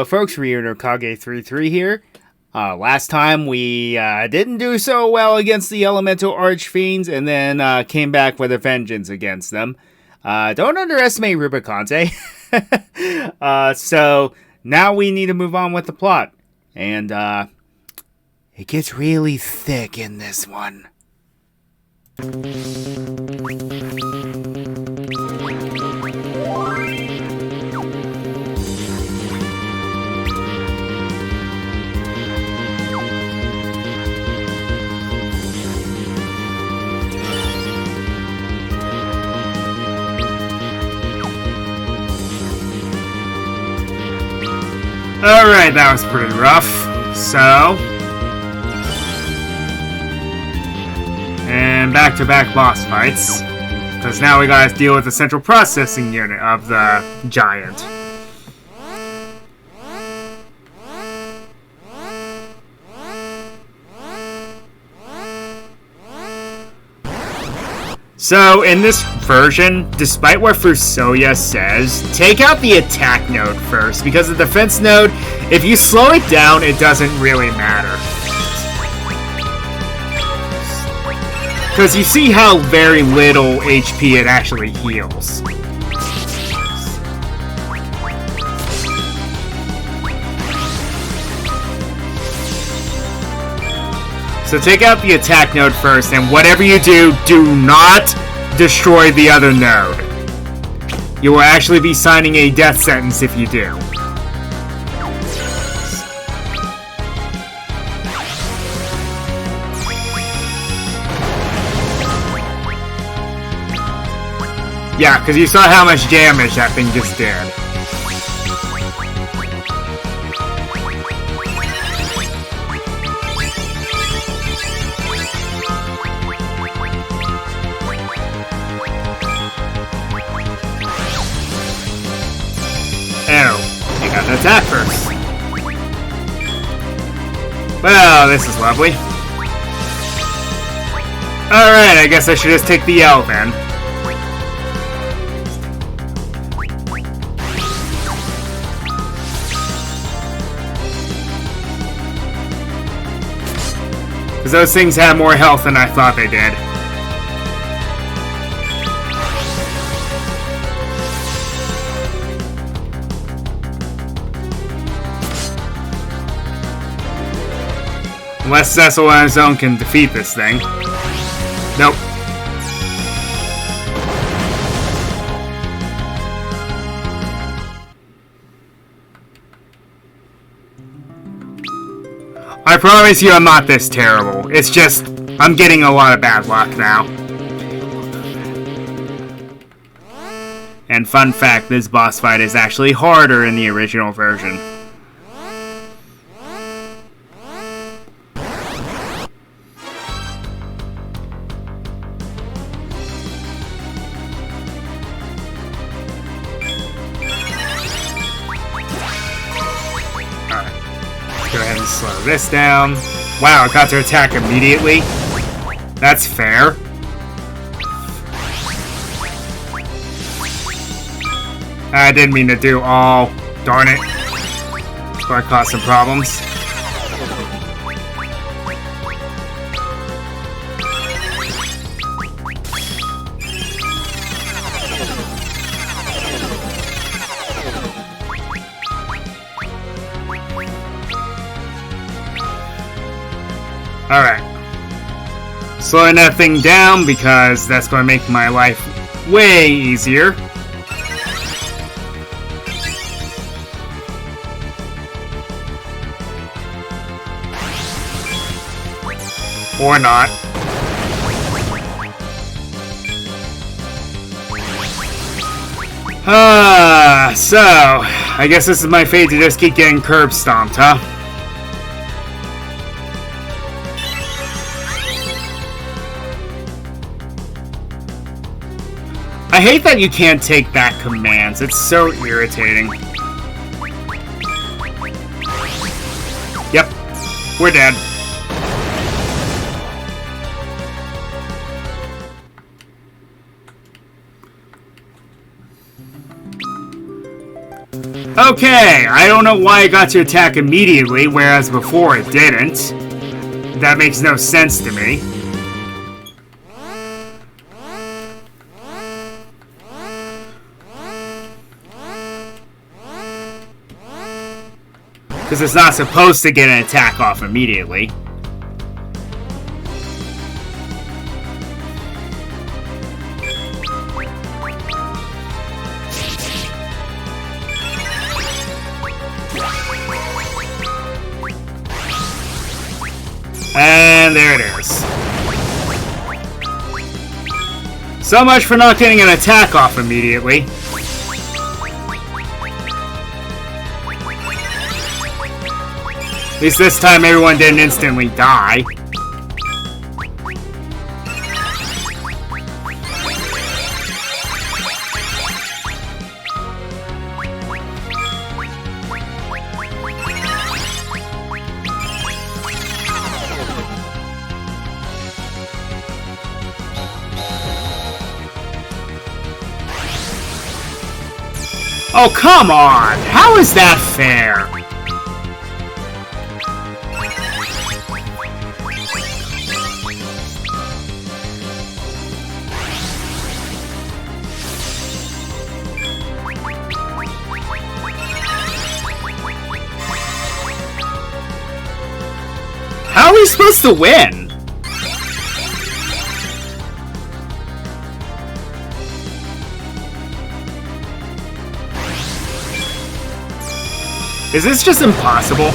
Hello folks, Ryuno Kage33 here. Last time we didn't do so well against the Elemental Archfiends and then came back with a vengeance against them. Don't underestimate Rubicante. So now we need to move on with the plot. And it gets really thick in this one. Alright, that was pretty rough. So... and back-to-back boss fights. Because now we gotta deal with the central processing unit of the giant. So, in this version, despite what Fusoya says, take out the attack node first, because the defense node, if you slow it down, it doesn't really matter. Because you see how very little HP it actually heals. So take out the attack node first, and whatever you do, do not destroy the other node. You will actually be signing a death sentence if you do. Yeah, because you saw how much damage that thing just did. Oh, you got to attack first. Well, this is lovely. Alright, I guess I should just take the L then. Because those things have more health than I thought they did. Unless Cecil on his own can defeat this thing. Nope. I promise you I'm not this terrible. It's just, I'm getting a lot of bad luck now. And fun fact, this boss fight is actually harder in the original version. Go ahead and slow this down. Wow, it got to attack immediately. That's fair. I didn't mean to do all. Darn it. It's going to cause some problems. Alright. Slowing that thing down because that's going to make my life way easier. Or not. So, I guess this is my fate to just keep getting curb stomped, huh? I hate that you can't take back commands. It's so irritating. Yep. We're dead. Okay, I don't know why it got to attack immediately, whereas before it didn't. That makes no sense to me. Because it's not supposed to get an attack off immediately. And there it is. So much for not getting an attack off immediately. At least this time everyone didn't instantly die. Oh, come on! How is that fair? How are we supposed to win? Is this just impossible?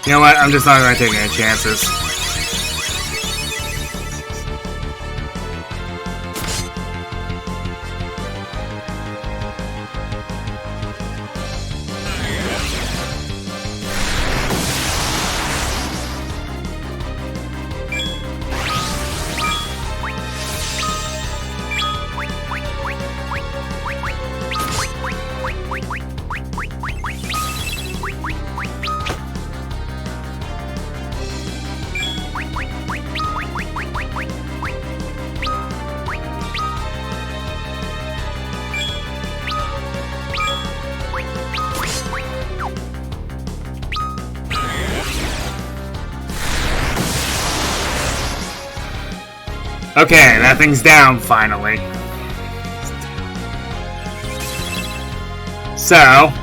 You know what? I'm just not going to take any chances. Okay, that thing's down, finally. So,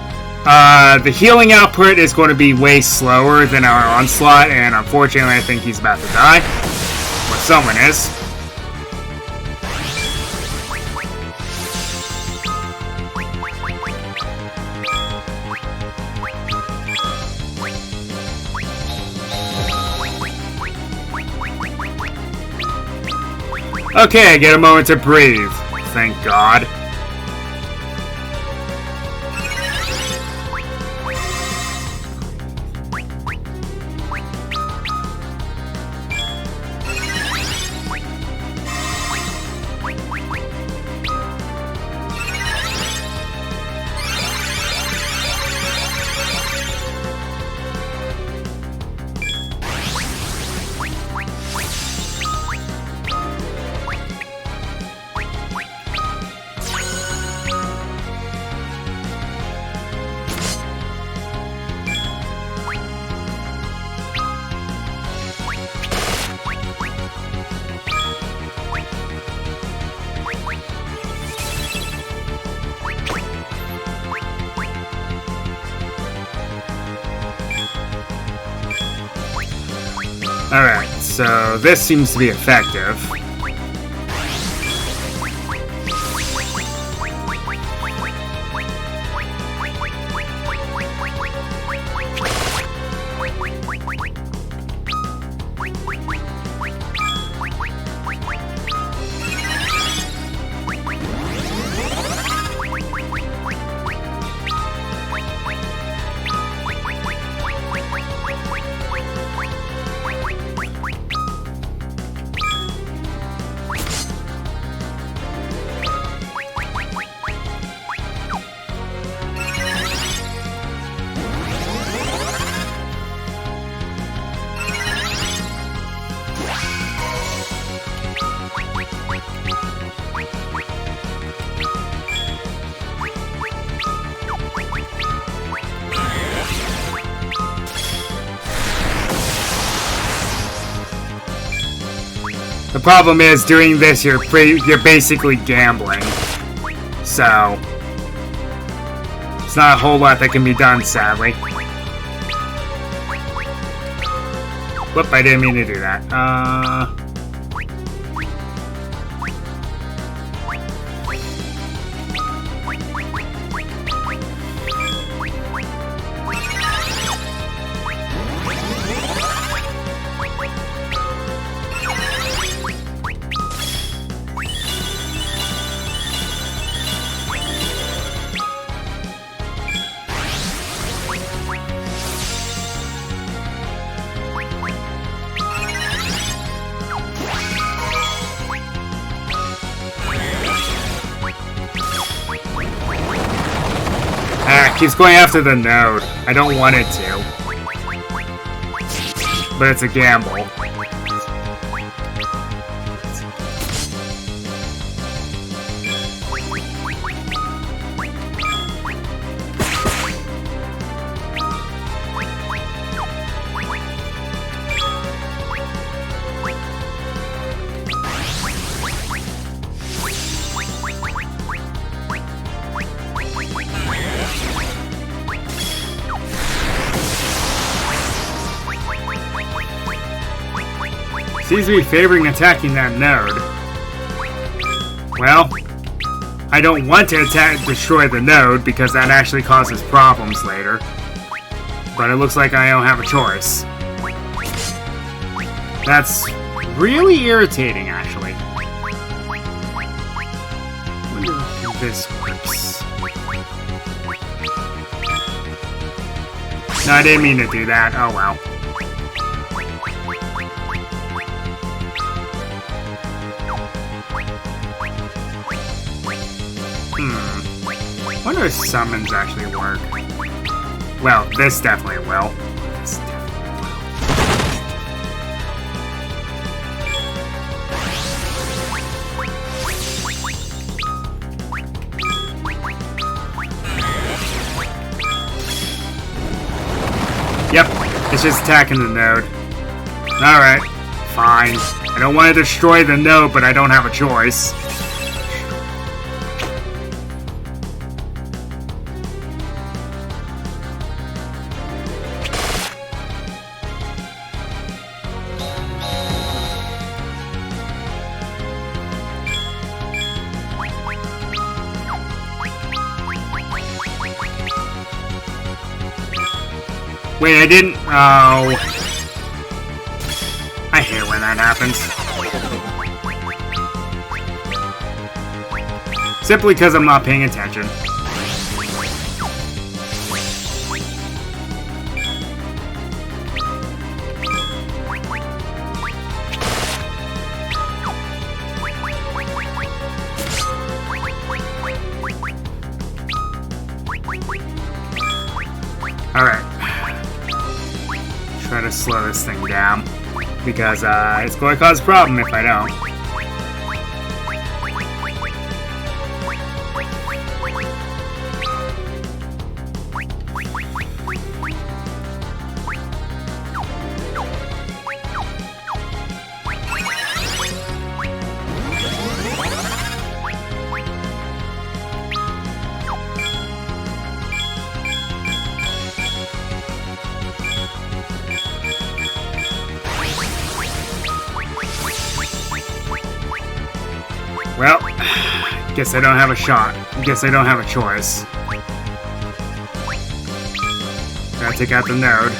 the healing output is going to be way slower than our Onslaught, and unfortunately I think he's about to die. Or someone is. Okay, I get a moment to breathe. Thank God. Alright, so this seems to be effective. Problem is, doing this, you're basically gambling. So, it's not a whole lot that can be done, sadly. Whoop, I didn't mean to do that. Keeps going after the node. I don't want it to. But it's a gamble. Seems to be favoring attacking that node. Well, I don't want to destroy the node because that actually causes problems later. But it looks like I don't have a choice. That's really irritating, actually. I wonder if this works. No, I didn't mean to do that. Oh well. I wonder if summons actually work. Well, this definitely will. Yep, it's just attacking the node. Alright, fine. I don't want to destroy the node, but I don't have a choice. Wait, I didn't... Oh... I hate when that happens. Simply because I'm not paying attention. Alright. Try to slow this thing down, because it's going to cause a problem if I don't. Well, guess I don't have a shot. Guess I don't have a choice. Gotta take out the node.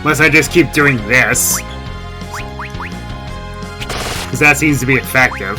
Unless I just keep doing this. Because that seems to be effective.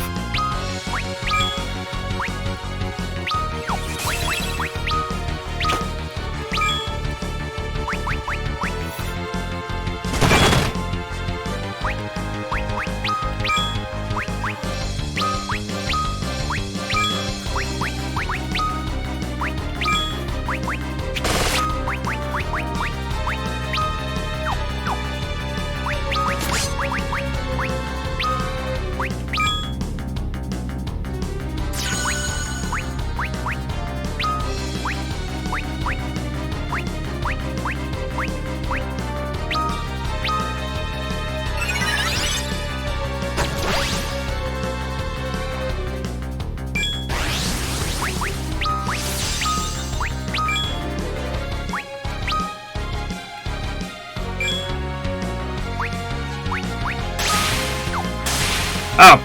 Oh.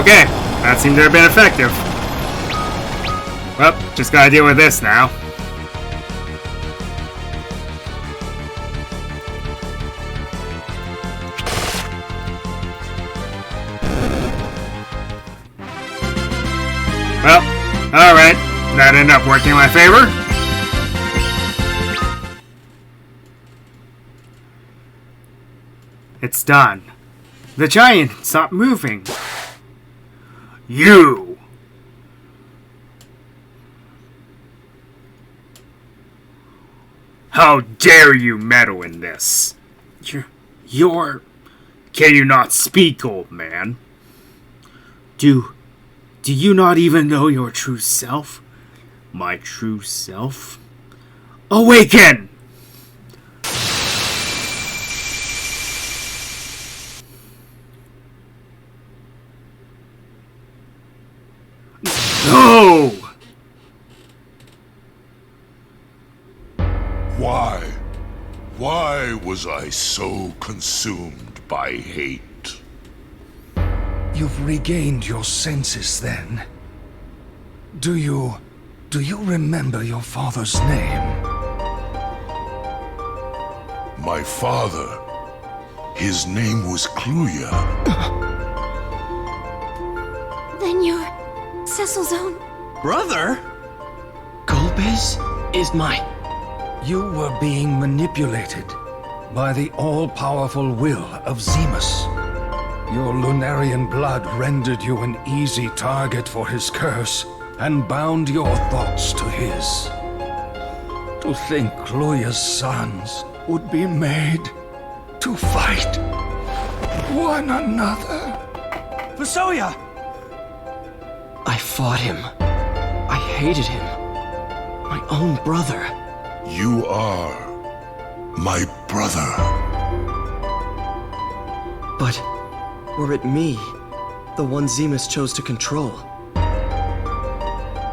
Okay. That seemed to have been effective. Well, just gotta deal with this now. Well, alright. That ended up working in my favor. It's done. The giant stopped moving. You! How dare you meddle in this? You're... Can you not speak, old man? Do you not even know your true self? My true self? Awaken! No! Why was I so consumed by hate? You've regained your senses then. Do you remember your father's name? My father, his name was Kluya. Then you're Cecil's own brother? Golbez is mine. You were being manipulated by the all-powerful will of Zemus. Your Lunarian blood rendered you an easy target for his curse and bound your thoughts to his. To think Kluya's sons would be made to fight one another. Vasoya! I fought him. I hated him. My own brother. You are my brother. But were it me, the one Zemus chose to control,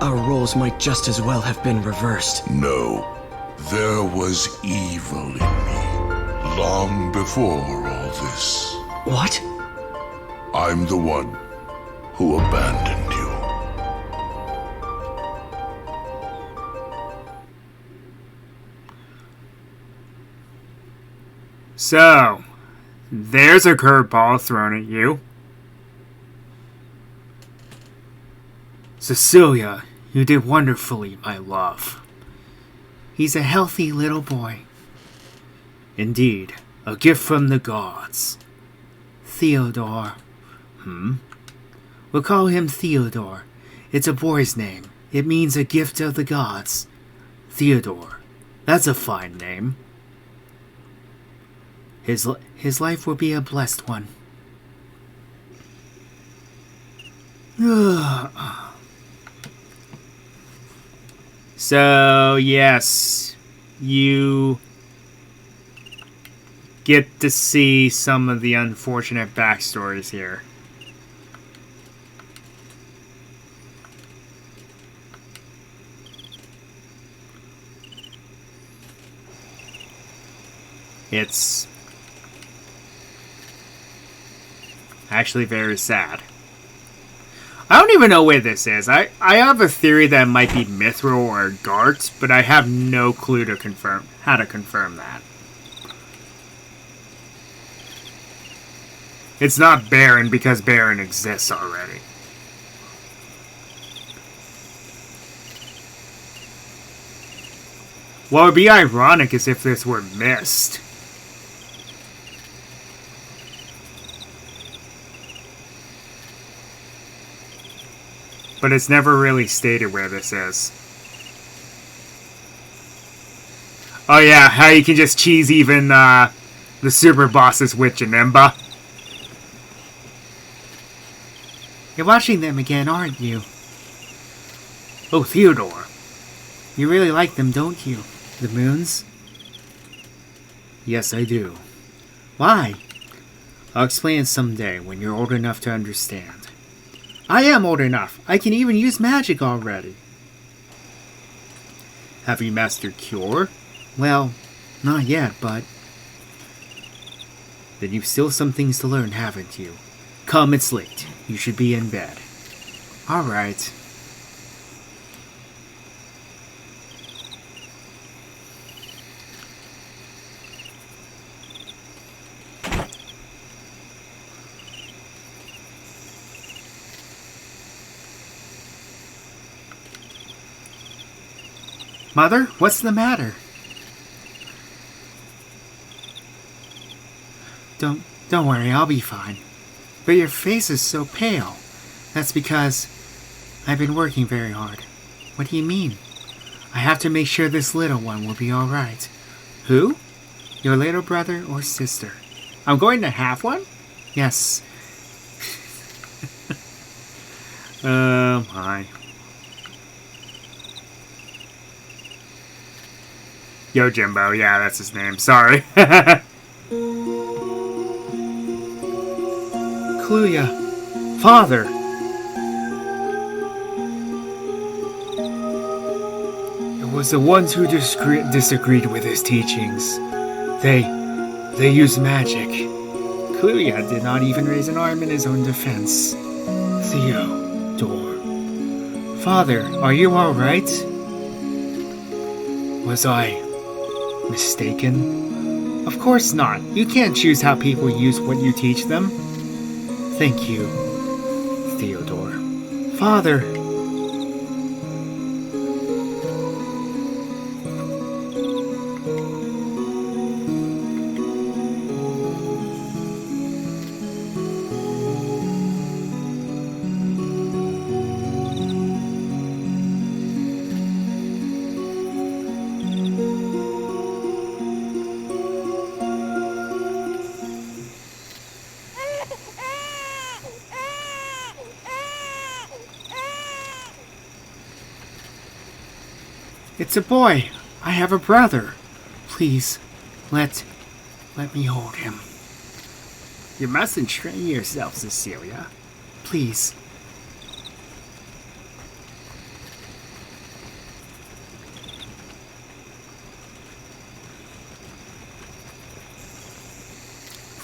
our roles might just as well have been reversed. No, there was evil in me long before all this. What? I'm the one who abandoned you. So, there's a curveball thrown at you. Cecilia, you did wonderfully, my love. He's a healthy little boy. Indeed, a gift from the gods. Theodore. We'll call him Theodore. It's a boy's name. It means a gift of the gods. Theodore. That's a fine name. His life will be a blessed one. So, yes, you get to see some of the unfortunate backstories here. It's actually very sad. I don't even know where this is. I have a theory that it might be Mithril or Gart, but I have no clue to confirm how to confirm that. It's not Baron because Baron exists already. What would be ironic is if this were Mist. But it's never really stated where this is. Oh yeah, how you can just cheese even the super bosses with Janemba. You're watching them again, aren't you? Oh, Theodore. You really like them, don't you? The moons? Yes, I do. Why? I'll explain someday when you're old enough to understand. I am old enough. I can even use magic already. Have you mastered Cure? Well, not yet, but... Then you've still some things to learn, haven't you? Come, it's late. You should be in bed. All right. Mother, what's the matter? Don't worry, I'll be fine. But your face is so pale. That's because I've been working very hard. What do you mean? I have to make sure this little one will be all right. Who? Your little brother or sister? I'm going to have one? Yes. Oh my. Yojimbo, yeah, that's his name. Sorry. Cluya, Father. It was the ones who disagreed with his teachings. They used magic. Cluya did not even raise an arm in his own defense. Theodore. Father, are you all right? Was I mistaken? Of course not. You can't choose how people use what you teach them. Thank you, Theodore. Father. It's a boy. I have a brother. Please, let me hold him. You mustn't strain yourself, Cecilia. Please.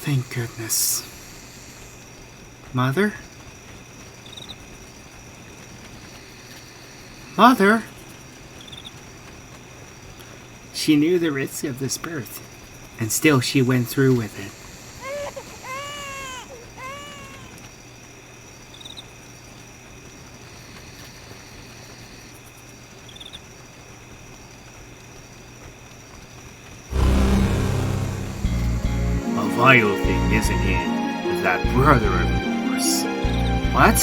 Thank goodness. Mother? Mother? She knew the risks of this birth, and still she went through with it. A vile thing, isn't he? Is that brother of yours? What?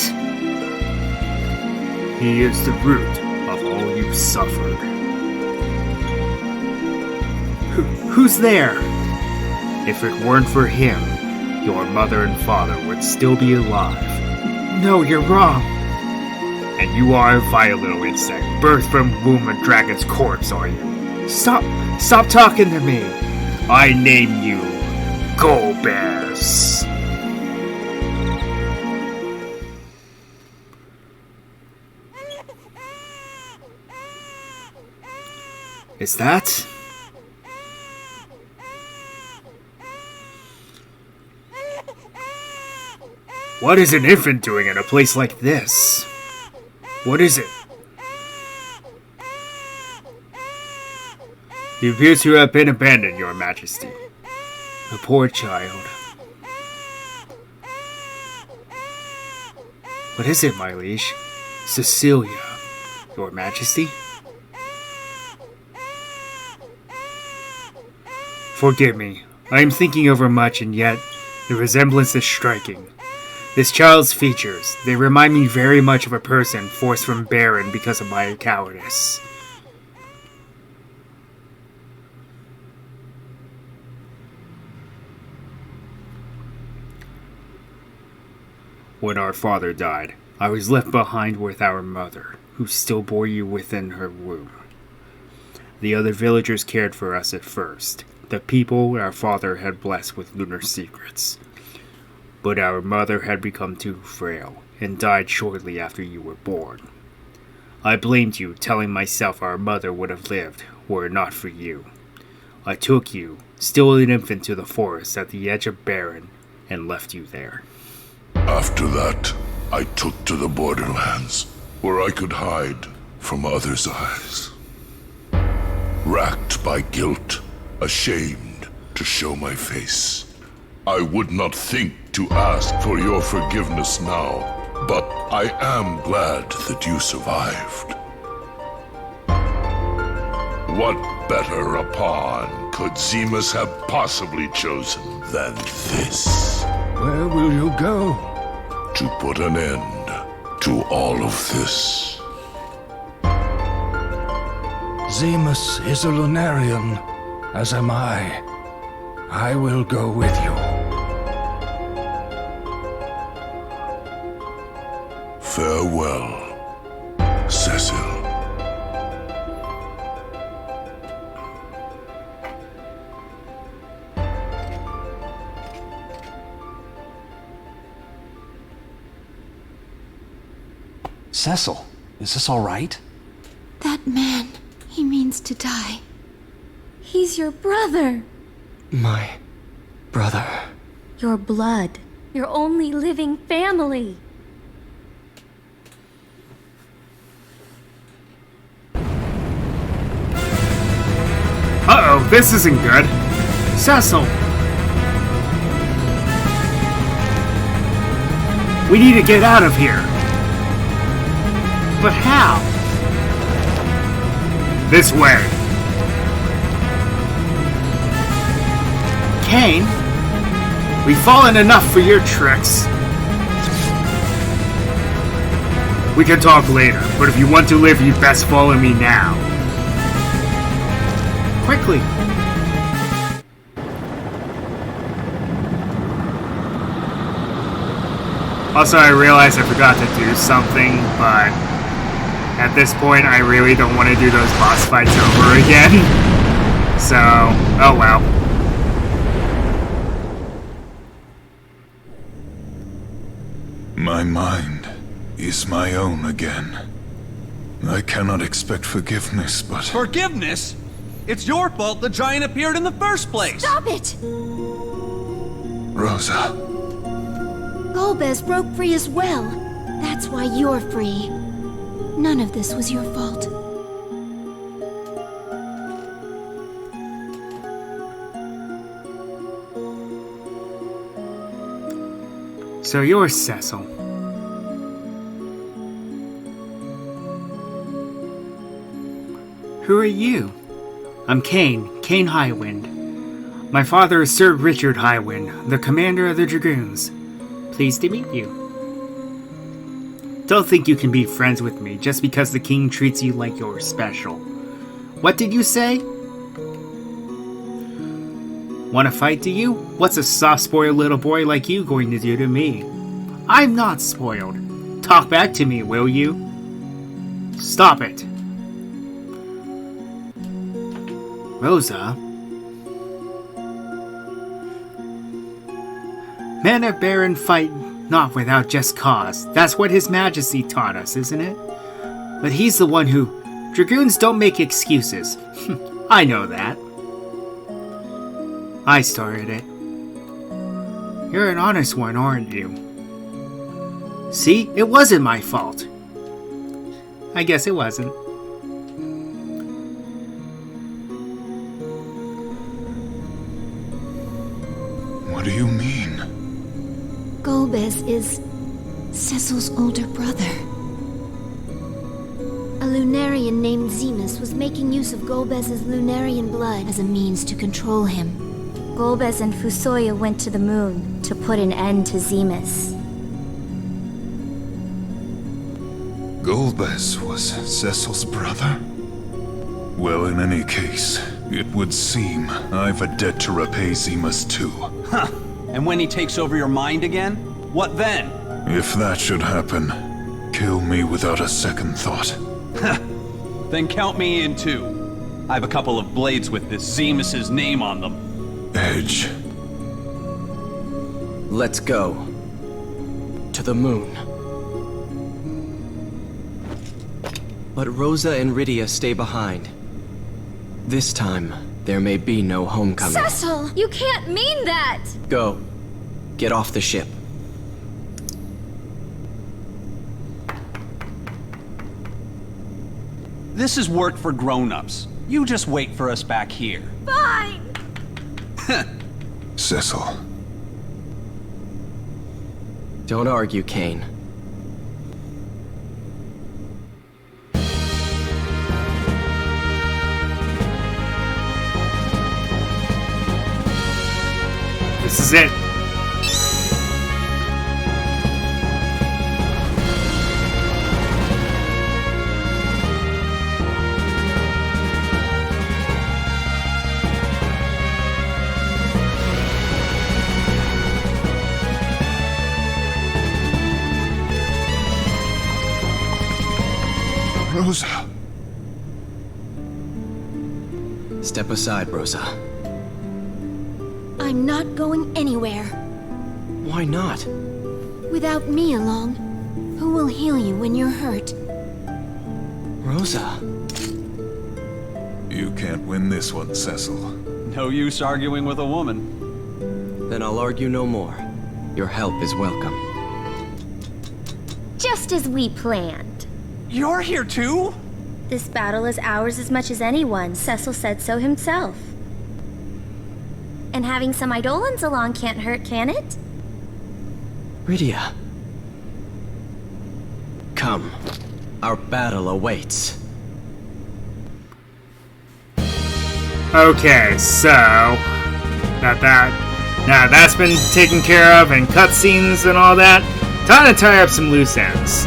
He is the root of all you've suffered. Who's there? If it weren't for him, your mother and father would still be alive. No, you're wrong. And you are a vile little insect, birthed from womb of dragon's corpse, are you? Stop talking to me. I name you Golbears. Is that? What is an infant doing in a place like this? What is it? He appears to have been abandoned, Your Majesty. The poor child. What is it, my liege? Cecilia, Your Majesty? Forgive me. I am thinking over much, and yet the resemblance is striking. This child's features, they remind me very much of a person forced from Baron because of my cowardice. When our father died, I was left behind with our mother, who still bore you within her womb. The other villagers cared for us at first, the people our father had blessed with lunar secrets. But our mother had become too frail, and died shortly after you were born. I blamed you, telling myself our mother would have lived, were it not for you. I took you, still an infant, to the forest at the edge of Baron, and left you there. After that, I took to the borderlands, where I could hide from others' eyes. Racked by guilt, ashamed to show my face. I would not think to ask for your forgiveness now, but I am glad that you survived. What better a pawn could Zemus have possibly chosen than this? Where will you go? To put an end to all of this. Zemus is a Lunarian, as am I. I will go with you. Farewell, Cecil. Cecil, is this all right? That man, he means to die. He's your brother. My brother. Your blood. Your only living family. Uh-oh, this isn't good. Cecil! We need to get out of here. But how? This way. Kain? We've fallen enough for your tricks. We can talk later, but if you want to live, you best follow me now. Quickly! Also, I realized I forgot to do something, but at this point, I really don't want to do those boss fights over again. So, oh well. My mind is my own again. I cannot expect forgiveness, but... Forgiveness? It's your fault the giant appeared in the first place! Stop it! Rosa, Golbez broke free as well. That's why you're free. None of this was your fault. So you're Cecil. Who are you? I'm Kain Highwind. My father is Sir Richard Highwind, the commander of the Dragoons. Pleased to meet you. Don't think you can be friends with me just because the king treats you like you're special. What did you say? Want to fight, do you? What's a soft-spoiled little boy like you going to do to me? I'm not spoiled. Talk back to me, will you? Stop it. Rosa? Men of Baron fight not without just cause. That's what His Majesty taught us, isn't it? But he's the one who... Dragoons don't make excuses. I know that. I started it. You're an honest one, aren't you? See? It wasn't my fault. I guess it wasn't. what do you mean? Golbez is Cecil's older brother. A Lunarian named Zemus was making use of Golbez's Lunarian blood as a means to control him. Golbez and Fusoya went to the moon to put an end to Zemus. Golbez was Cecil's brother? Well, in any case, it would seem I've a debt to repay Zemus too. Huh. And when he takes over your mind again? What then? If that should happen, kill me without a second thought. Then count me in too. I have a couple of blades with this Zemus's name on them. Edge. Let's go. To the moon. But Rosa and Rydia stay behind. This time, there may be no homecoming. Cecil! You can't mean that! Go. Get off the ship. This is work for grown-ups. You just wait for us back here. Fine! Cecil. Don't argue, Kane. This is it. Rosa. Step aside, Rosa. I'm not going anywhere. Why not? Without me along, who will heal you when you're hurt? Rosa. You can't win this one, Cecil. No use arguing with a woman. Then I'll argue no more. Your help is welcome. Just as we planned. You're here too? This battle is ours as much as anyone. Cecil said so himself. And having some Eidolons along can't hurt, can it? Rydia. Come. Our battle awaits. Okay, so now that's been taken care of, and cutscenes and all that. Time to tie up some loose ends.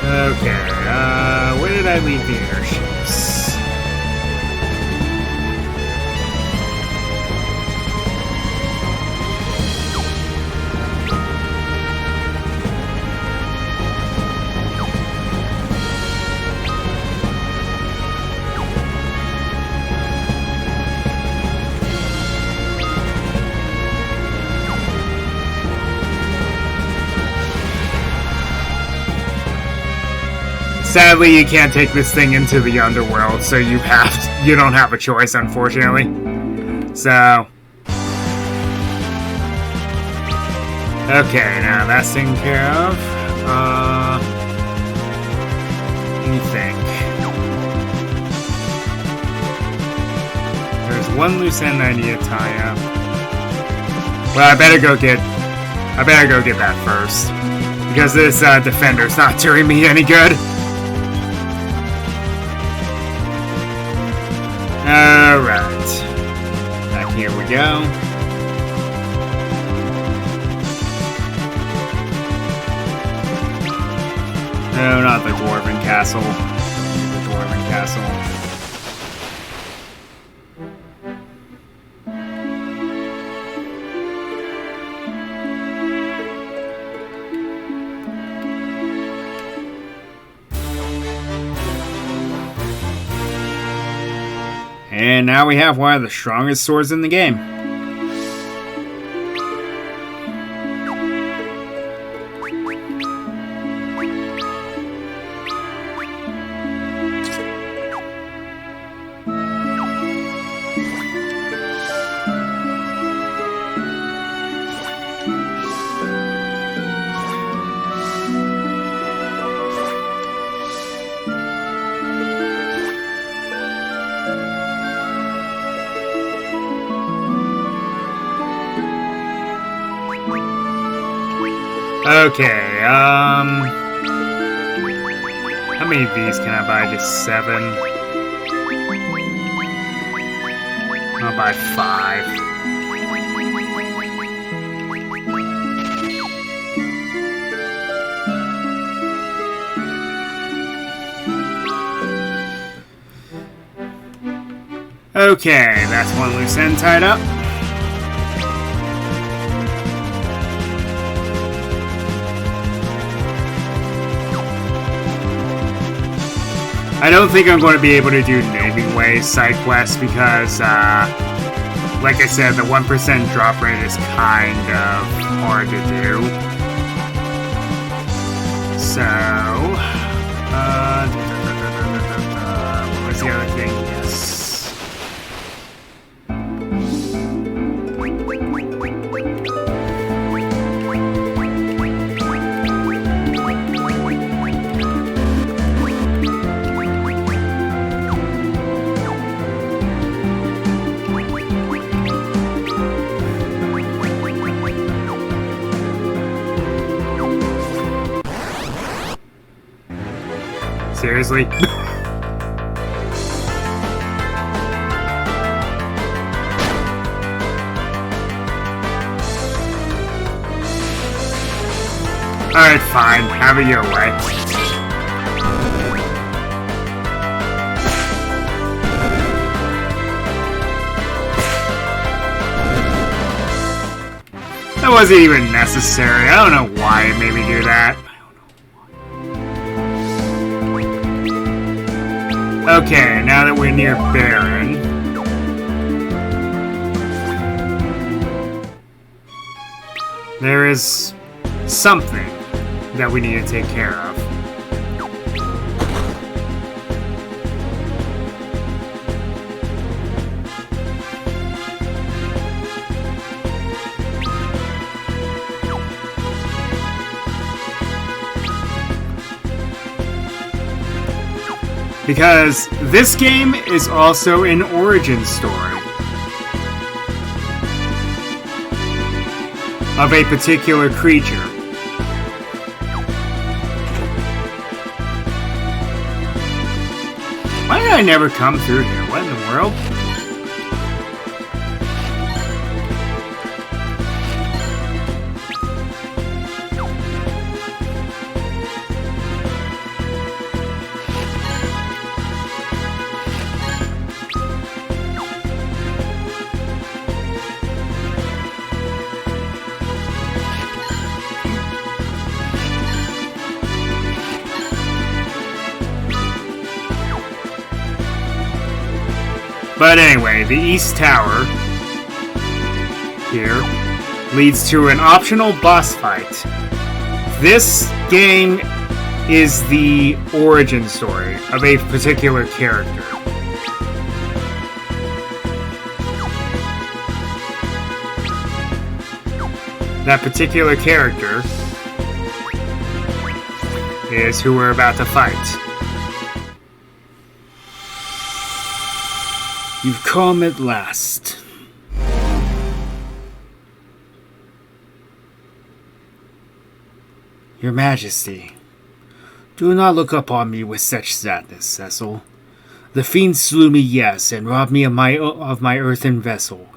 Okay, where did I leave the airships? Sadly, you can't take this thing into the underworld, so you don't have a choice, unfortunately. So, okay, now that's taken care of. Let me think. There's one loose end I need to tie up. Well, I better go get that first, because this defender's not doing me any good. Alright. Back here we go. No, not the Dwarven Castle. The Dwarven Castle. And now we have one of the strongest swords in the game. Okay, how many of these can I buy? Just 7? I'll buy 5. Okay, that's one loose end tied up. I don't think I'm going to be able to do Naming Way side quests because, like I said, the 1% drop rate is kind of hard to do. So, what was the other thing? Yes. Seriously? Alright, fine. Have it your way. That wasn't even necessary. I don't know why it made me do that. Okay, now that we're near Baron. There is something that we need to take care of. Because this game is also an origin story of a particular creature. Why did I never come through here? What in the world? But anyway, the East Tower here leads to an optional boss fight. This game is the origin story of a particular character. That particular character is who we're about to fight. You've come at last. Your Majesty, do not look upon me with such sadness, Cecil. The fiend slew me, yes, and robbed me of my earthen vessel,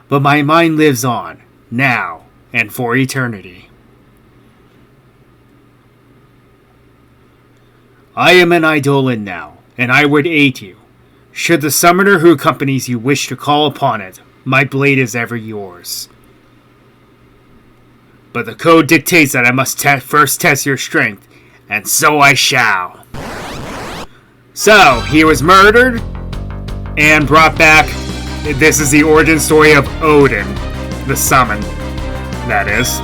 but my mind lives on, now, and for eternity. I am an Eidolon now, and I would aid you. Should the summoner who accompanies you wish to call upon it, my blade is ever yours. But the code dictates that I must first test your strength, and so I shall. So, he was murdered and brought back. This is the origin story of Odin, the summon, that is.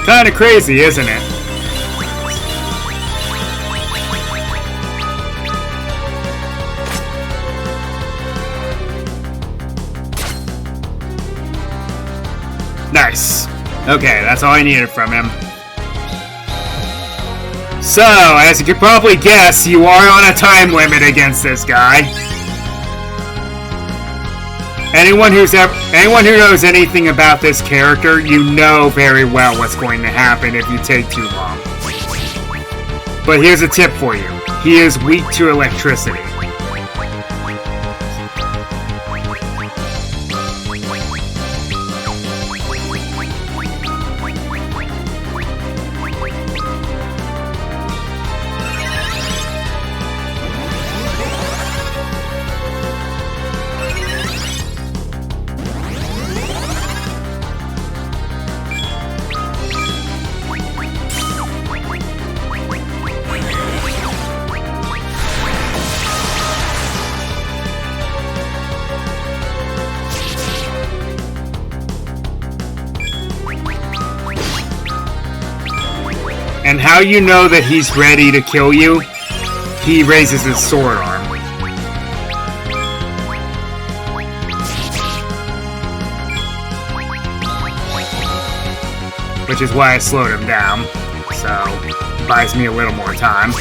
Kinda crazy, isn't it? Nice. Okay, that's all I needed from him. So, as you could probably guess, you are on a time limit against this guy. Anyone who knows anything about this character, you know very well what's going to happen if you take too long. But here's a tip for you. He is weak to electricity. And how you know that he's ready to kill you? He raises his sword arm. Which is why I slowed him down. So, buys me a little more time.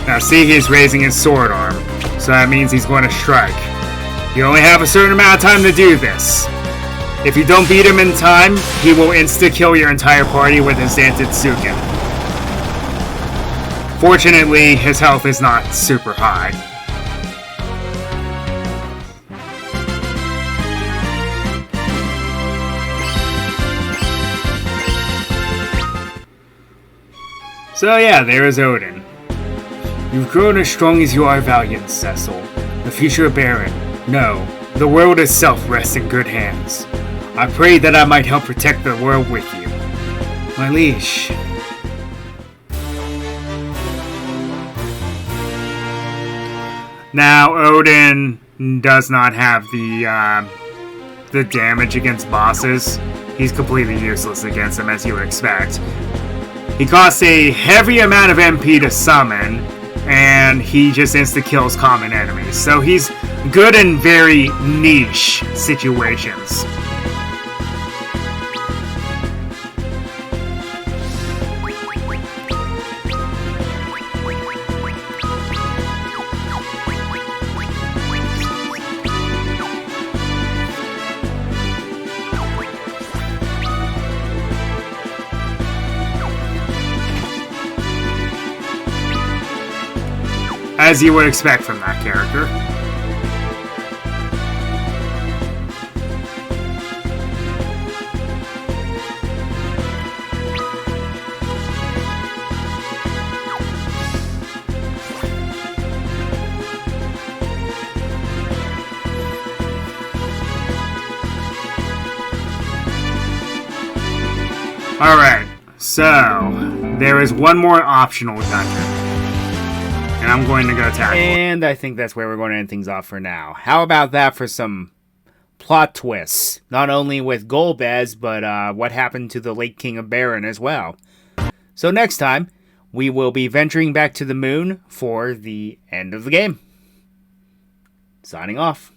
Now see, he's raising his sword arm, so that means he's going to strike. You only have a certain amount of time to do this. If you don't beat him in time, he will insta-kill your entire party with his Zantetsuken. Fortunately, his health is not super high. So yeah, there is Odin. You've grown as strong as you are valiant, Cecil. The future Baron. No, the world itself rests in good hands. I pray that I might help protect the world with you. My liege. Now, Odin does not have the damage against bosses. He's completely useless against them, as you would expect. He costs a heavy amount of MP to summon, and he just insta-kills common enemies. So he's good in very niche situations. As you would expect from that character. Alright, so there is one more optional dungeon. And I'm going to go tackle it. And I think that's where we're going to end things off for now. How about that for some plot twists? Not only with Golbez, but what happened to the late King of Baron as well. So next time, we will be venturing back to the moon for the end of the game. Signing off.